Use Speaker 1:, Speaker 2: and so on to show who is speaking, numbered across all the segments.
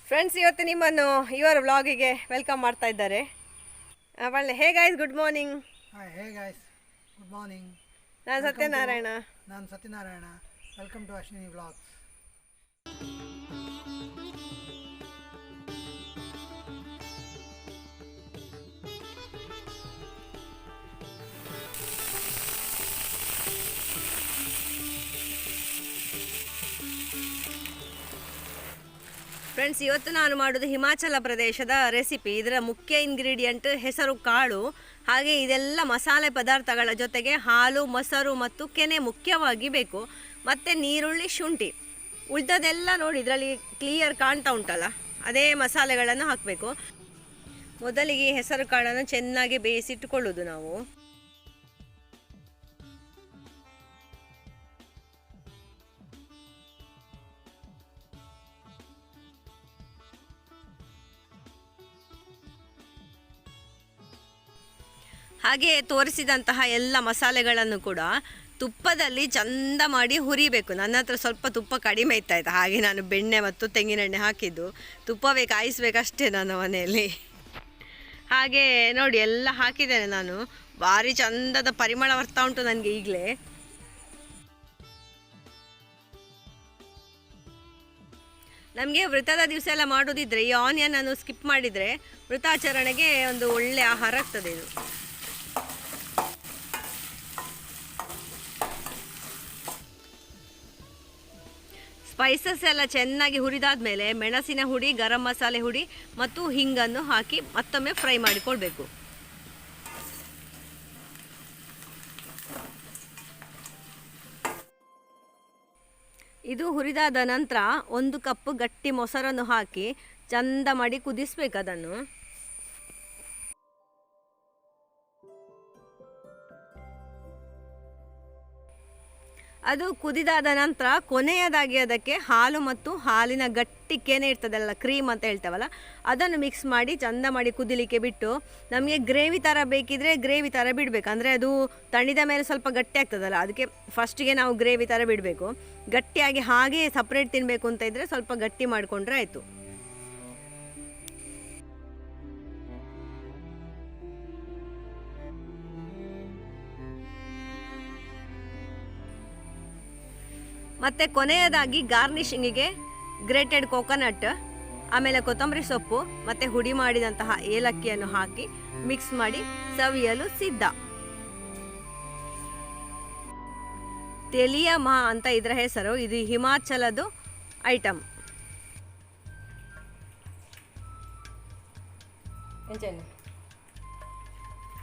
Speaker 1: Friends, ಇವತ್ತು ನಿಮ್ಮನ್ನು ಇವರ ವ್ಲಾಗಿಗೆ ವೆಲ್ಕಮ್ ಮಾಡ್ತಾ ಇದ್ದಾರೆ. ಒಳ್ಳೆ hey guys, good morning.
Speaker 2: Hi, hey guys, good morning.
Speaker 1: ನಾನು ಸತ್ಯನಾರಾಯಣ.
Speaker 2: ನಾನು Satyanarayana. Welcome to Ashwini vlogs.
Speaker 1: Friends, ಇವತ್ತು ನಾನು ಮಾಡೋದು ಹಿಮಾಚಲ ಪ್ರದೇಶದ ರೆಸಿಪಿ. ಇದರ ಮುಖ್ಯ ಇಂಗ್ರೀಡಿಯೆಂಟ್ ಹೆಸರು ಕಾಳು. ಹಾಗೆ ಇದೆಲ್ಲ ಮಸಾಲೆ ಪದಾರ್ಥಗಳ ಜೊತೆಗೆ ಹಾಲು, ಮೊಸರು ಮತ್ತು ಕೆನೆ ಮುಖ್ಯವಾಗಿ ಬೇಕು. ಮತ್ತು ನೀರುಳ್ಳಿ, ಶುಂಠಿ. ಉಳಿದದೆಲ್ಲ ನೋಡಿ ಇದರಲ್ಲಿ ಕ್ಲಿಯರ್ ಕಾಣ್ತಾ ಉಂಟಲ್ಲ, ಅದೇ ಮಸಾಲೆಗಳನ್ನು ಹಾಕಬೇಕು. ಮೊದಲಿಗೆ ಹೆಸರು ಕಾಳನ್ನು ಚೆನ್ನಾಗಿ ಬೇಯಿಸಿಟ್ಟುಕೊಳ್ಳೋದು ನಾವು. ಹಾಗೆ ತೋರಿಸಿದಂತಹ ಎಲ್ಲ ಮಸಾಲೆಗಳನ್ನು ಕೂಡ ತುಪ್ಪದಲ್ಲಿ ಚಂದ ಮಾಡಿ ಹುರಿಬೇಕು. ನನ್ನ ಹತ್ರ ಸ್ವಲ್ಪ ತುಪ್ಪ ಕಡಿಮೆ ಇತ್ತಾಯ್ತು, ಹಾಗೆ ನಾನು ಬೆಣ್ಣೆ ಮತ್ತು ತೆಂಗಿನೆಣ್ಣೆ ಹಾಕಿದ್ದು. ತುಪ್ಪವೇ ಕಾಯಿಸ್ಬೇಕಷ್ಟೇ ನನ್ನ ಮನೆಯಲ್ಲಿ. ಹಾಗೆ ನೋಡಿ ಎಲ್ಲ ಹಾಕಿದ್ದೇನೆ ನಾನು. ಭಾರಿ ಚಂದದ ಪರಿಮಳ ಬರ್ತಾ ಉಂಟು ನನಗೆ ಈಗಲೇ. ನಮಗೆ ವ್ರತದ ದಿವಸ ಎಲ್ಲ ಮಾಡೋದಿದ್ರೆ ಈ ಆನಿಯನನ್ನು ಸ್ಕಿಪ್ ಮಾಡಿದರೆ ವ್ರತಾಚರಣೆಗೆ ಒಂದು ಒಳ್ಳೆಯ ಆಹಾರ ಆಗ್ತದೆ ಇದು. ಸ್ಪೈಸಸ್ ಎಲ್ಲ ಚೆನ್ನಾಗಿ ಹುರಿದಾದ ಮೇಲೆ ಮೆಣಸಿನ ಹುಡಿ, ಗರಂ ಮಸಾಲೆ ಹುಡಿ ಮತ್ತು ಹಿಂಗನ್ನು ಹಾಕಿ ಮತ್ತೊಮ್ಮೆ ಫ್ರೈ ಮಾಡಿಕೊಳ್ಬೇಕು. ಇದು ಹುರಿದಾದ ನಂತರ 1 ಕಪ್ ಗಟ್ಟಿ ಮೊಸರನ್ನು ಹಾಕಿ ಚಂದ ಮಾಡಿ ಕುದಿಸ್ಬೇಕು ಅದನ್ನು. ಅದು ಕುದಿದಾದ ನಂತರ ಕೊನೆಯದಾಗಿ ಅದಕ್ಕೆ ಹಾಲು ಮತ್ತು ಹಾಲಿನ ಗಟ್ಟಿ ಕೆನೆ ಇರ್ತದಲ್ಲ, ಕ್ರೀಮ್ ಅಂತ ಹೇಳ್ತೇವಲ್ಲ, ಅದನ್ನು ಮಿಕ್ಸ್ ಮಾಡಿ ಚಂದ ಮಾಡಿ ಕುದಿಲಿಕ್ಕೆ ಬಿಟ್ಟು, ನಮಗೆ ಗ್ರೇವಿ ಥರ ಬೇಕಿದ್ರೆ ಗ್ರೇವಿ ಥರ ಬಿಡಬೇಕು. ಅಂದರೆ ಅದು ತಣಿದ ಮೇಲೆ ಸ್ವಲ್ಪ ಗಟ್ಟಿ ಆಗ್ತದಲ್ಲ, ಅದಕ್ಕೆ ಫಸ್ಟಿಗೆ ನಾವು ಗ್ರೇವಿ ಥರ ಬಿಡಬೇಕು. ಗಟ್ಟಿಯಾಗಿ ಹಾಗೆ ಸಪ್ರೇಟ್ ತಿನ್ನಬೇಕು ಅಂತ ಇದ್ದರೆ ಸ್ವಲ್ಪ ಗಟ್ಟಿ ಮಾಡಿಕೊಂಡ್ರೆ ಆಯಿತು. ಮತ್ತು ಕೊನೆಯದಾಗಿ ಗಾರ್ನಿಷಿಂಗಿಗೆ ಗ್ರೇಟೆಡ್ ಕೋಕೋನಟ್, ಆಮೇಲೆ ಕೊತ್ತಂಬರಿ ಸೊಪ್ಪು ಮತ್ತು ಹುಡಿ ಮಾಡಿದಂತಹ ಏಲಕ್ಕಿಯನ್ನು ಹಾಕಿ ಮಿಕ್ಸ್ ಮಾಡಿ ಸವಿಯಲು ಸಿದ್ಧ. ತೆಲಿಯ ಮಾ ಅಂತ ಇದರ ಹೆಸರು. ಇದು ಹಿಮಾಚಲದು ಐಟಮ್.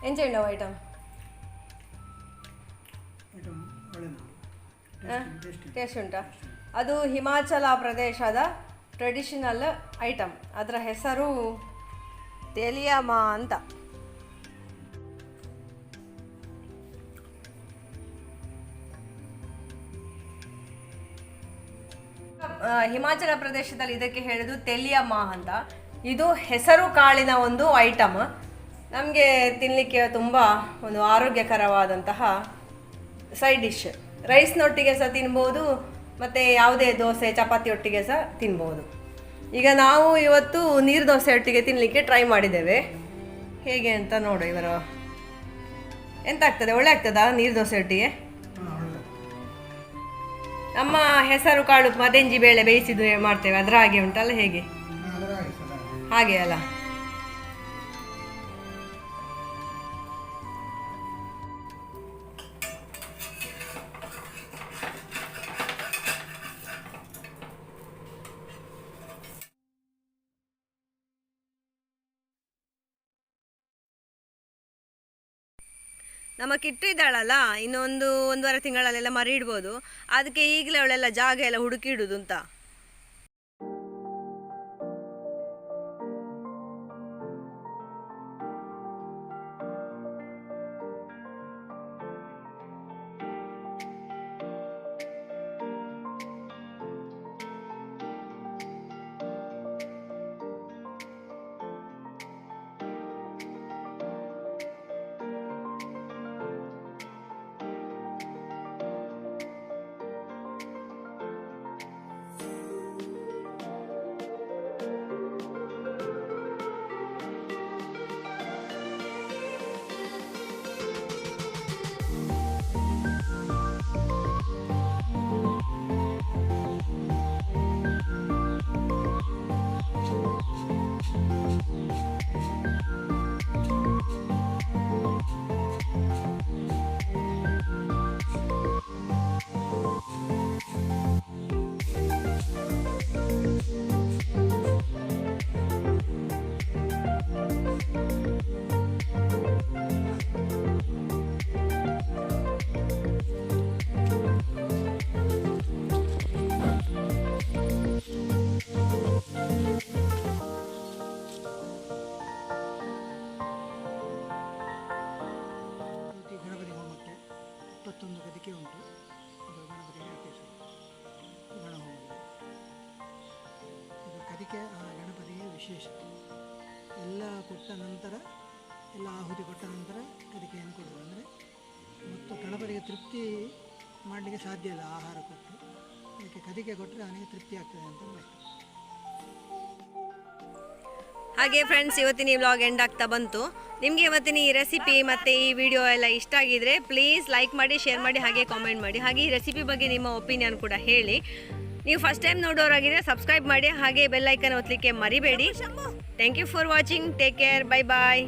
Speaker 1: ಎಂಚೆಂಡು ಐಟಮ್ ಟೇಸ್ಟ್ ಉಂಟಾ? ಅದು ಹಿಮಾಚಲ ಪ್ರದೇಶದ ಟ್ರೆಡಿಷನಲ್ ಐಟಮ್. ಅದರ ಹೆಸರು ತೆಲಿಯಾಮಾ ಅಂತ. ಹಿಮಾಚಲ ಪ್ರದೇಶದಲ್ಲಿ ಇದಕ್ಕೆ ಹೇಳೋದು ತೆಲಿಯಾಮಾ ಅಂತ. ಇದು ಹೆಸರು ಕಾಳಿನ ಒಂದು ಐಟಮ್. ನಮಗೆ ತಿನ್ನಲಿಕ್ಕೆ ತುಂಬ ಒಂದು ಆರೋಗ್ಯಕರವಾದಂತಹ ಸೈಡ್ ಡಿಶ್. ರೈಸ್ನೊಟ್ಟಿಗೆ ಸಹ ತಿನ್ಬೋದು, ಮತ್ತು ಯಾವುದೇ ದೋಸೆ ಚಪಾತಿ ಒಟ್ಟಿಗೆ ಸಹ ತಿನ್ಬೋದು. ಈಗ ನಾವು ಇವತ್ತು ನೀರು ದೋಸೆ ಒಟ್ಟಿಗೆ ತಿನ್ನಲಿಕ್ಕೆ ಟ್ರೈ ಮಾಡಿದ್ದೇವೆ. ಹೇಗೆ ಅಂತ ನೋಡು. ಇವರು ಎಂತ ಆಗ್ತದೆ, ಒಳ್ಳೆ ಆಗ್ತದಾ ನೀರು ದೋಸೆ ಒಟ್ಟಿಗೆ? ನಮ್ಮ ಹೆಸರು ಕಾಳು ಮದೆಂಜಿ ಬೇಳೆ ಬೇಯಿಸಿದ್ದು ಮಾಡ್ತೇವೆ, ಅದರ ಹಾಗೆ ಉಂಟಲ್ಲ, ಹೇಗೆ ಹಾಗೆ ಅಲ್ಲ. ನಮ್ಮ ಕಿಟ್ಟು ಇದ್ದಾಳಲ್ಲ, ಇನ್ನೊಂದು 1.5 ತಿಂಗಳಲ್ಲೆಲ್ಲ ಮರಿ ಇಡ್ಬೋದು. ಅದಕ್ಕೆ ಈಗಲೇ ಅವಳೆಲ್ಲ ಜಾಗ ಎಲ್ಲ ಹುಡುಕಿ ಇಡುದು ಅಂತ.
Speaker 2: ಅದಕ್ಕೆ ಆ ಗಣಪತಿಗೆ ವಿಶೇಷ. ಎಲ್ಲ ಕೊಟ್ಟ ನಂತರ, ಎಲ್ಲ ಆಹುತಿ ಕೊಟ್ಟ ನಂತರ ಕದಿಕೆಯನ್ನು ಕೊಡೋದು. ಅಂದರೆ ಮತ್ತು ಗಣಪತಿಗೆ ತೃಪ್ತಿ ಮಾಡಲಿಕ್ಕೆ ಸಾಧ್ಯ ಇಲ್ಲ ಆಹಾರ ಕೊಟ್ಟು, ಅದಕ್ಕೆ ಕದಿಕೆ ಕೊಟ್ಟರೆ ಅವನಿಗೆ ತೃಪ್ತಿ ಆಗ್ತದೆ ಅಂತ ಲೆಕ್ಕ.
Speaker 1: ಹಾಗೆ ಫ್ರೆಂಡ್ಸ್, ಇವತ್ತಿನ ಈ ವ್ಲಾಗ್ ಎಂಡ್ ಆಗ್ತಾ ಬಂತು. ನಿಮಗೆ ಇವತ್ತಿನ ಈ ರೆಸಿಪಿ ಮತ್ತು ಈ ವಿಡಿಯೋ ಎಲ್ಲ ಇಷ್ಟ ಆಗಿದ್ರೆ ಪ್ಲೀಸ್ ಲೈಕ್ ಮಾಡಿ, ಶೇರ್ ಮಾಡಿ, ಹಾಗೆ ಕಾಮೆಂಟ್ ಮಾಡಿ. ಹಾಗೆ ಈ ರೆಸಿಪಿ ಬಗ್ಗೆ ನಿಮ್ಮ ಒಪಿನಿಯನ್ ಕೂಡ ಹೇಳಿ. ನೀವು ಫಸ್ಟ್ ಟೈಮ್ ನೋಡೋರಾಗಿದ್ರೆ ಸಬ್ಸ್ಕ್ರೈಬ್ ಮಾಡಿ, ಹಾಗೆ ಬೆಲ್ ಐಕನ್ ಒತ್ತಲಿಕ್ಕೆ ಮರಿಬೇಡಿ. Thank you for watching. Take care. Bye bye.